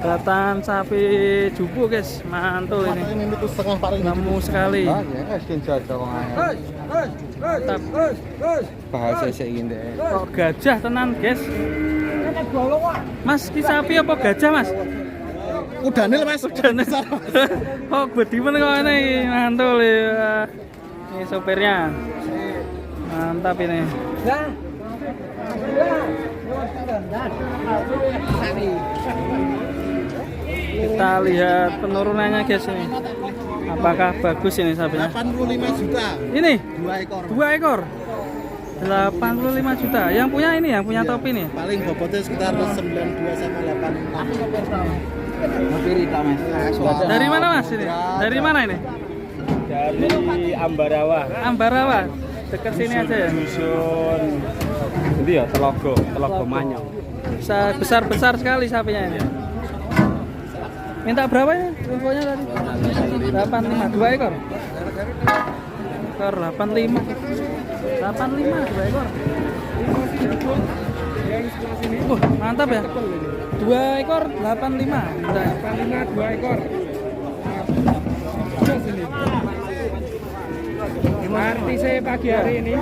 Kedatangan sapi jupu guys, mantul ini. Ini tuh setengah paling Nemu sekali. Mantap. Bahasa saya ingin deh. Kok gajah tenan guys? Mas, ki sapi apa gajah mas? Udanil mas. Udanil. Kok gede men kok ini mantul ya. Ini sopirnya. Mantap ini. Kita lihat penurunannya guys ini. Apakah bagus ini sapinya? 85 juta. Ini 2 ekor. 2 ekor. 85 juta. Yang punya ini, yang punya topi nih. Paling bobotnya sekitar 92 sama 86. Dari mana mas ini? Dari mana ini? Dari Ambarawa. Ambarawa. Dekat sini aja ya. Dusun. Ini ya Telogo Manyong. Besar sekali sapinya ini. Minta berapa ini? Infonya tadi? 85, 2 ekor. Ekor 85. 85, 2 ekor. Mantap ya. 2 ekor 85. 85 2 ekor. Artisnya pagi hari ini.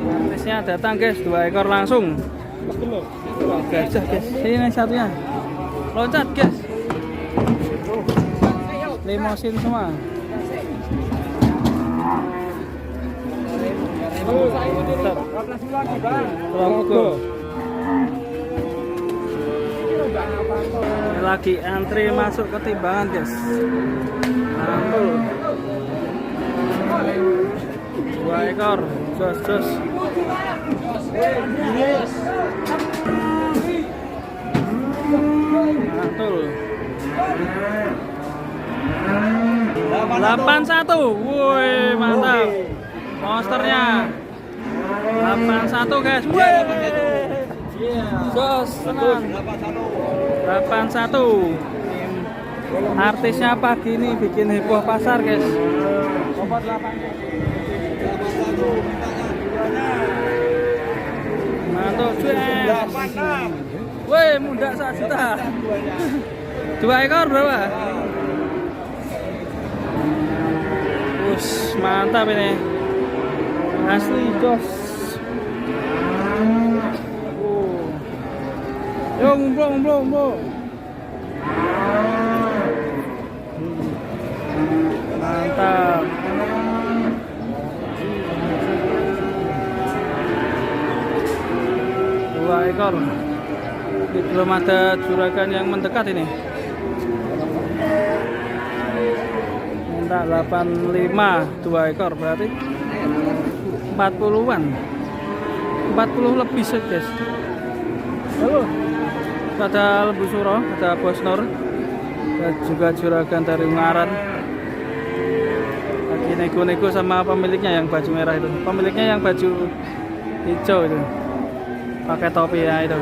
Artisnya datang guys, 2 ekor langsung. Gajah guys. Ini satunya. Loncat guys. Limosin semua. Logo. Ini lagi antri masuk ke timbangan guys. Mantul. 2 ekor. Jos. Mantul. 81. Woi, mantap. Monsternya. 81 guys. Woi. Jos, tenang. 81. Artisnya pagi ini bikin heboh pasar guys. Mantap. Woi, muda 1 juta. 2 ekor berapa? Mantap ini. Asli jos. Yo ngumpul. Mantap. Dua ekor. Ini belum ada juragan yang mendekat ini. Minta 85, 2 ekor berarti 40-an. 40 lebih sih guys. Halo. Ada Lembu Suro, ada Bos Nur, dan juga juragan dari Ungaran. Lagi nego-nego sama pemiliknya yang baju merah itu. Pemiliknya yang baju hijau itu, pakai topi ya itu.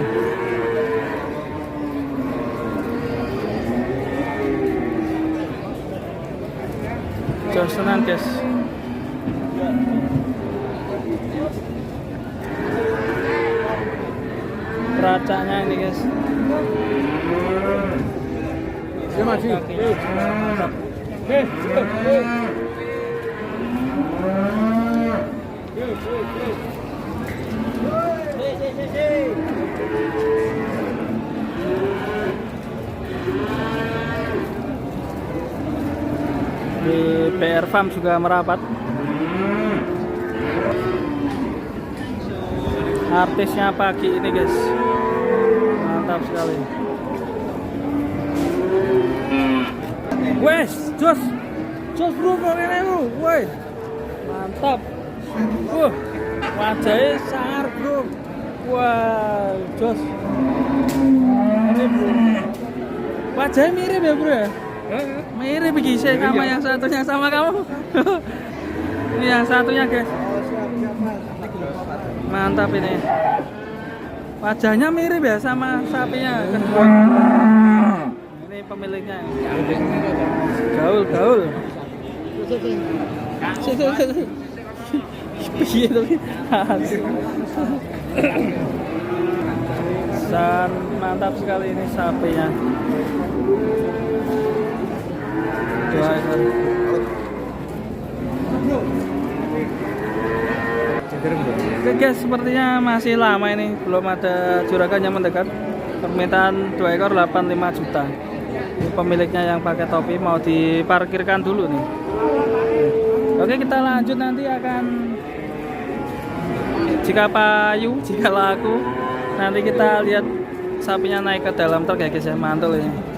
Jos tenan guys. Racanya ini guys. Ya masih. Di PR Farm juga merapat. Artisnya pagi ini guys, mantap sekali. Wes, jos bro, wes, mantap. Wajahnya sangar bro, wah, jos. Ini bro, wajahnya mirip ya bro ya? Mirip begini sama yang satunya sama kamu. Ini yang satunya guys. Mantap ini. Wajahnya mirip ya sama sapinya. Ini pemiliknya. Gaul. Dan mantap sekali ini sapinya. Oke guys, sepertinya masih lama ini, belum ada juragan yang mendekat. Permintaan 2 ekor 85 juta. Ini pemiliknya yang pakai topi mau diparkirkan dulu nih. Oke, kita lanjut, nanti akan jika payu, jika laku, nanti kita lihat sapinya naik ke dalam truk ya guys ya, mantul ini.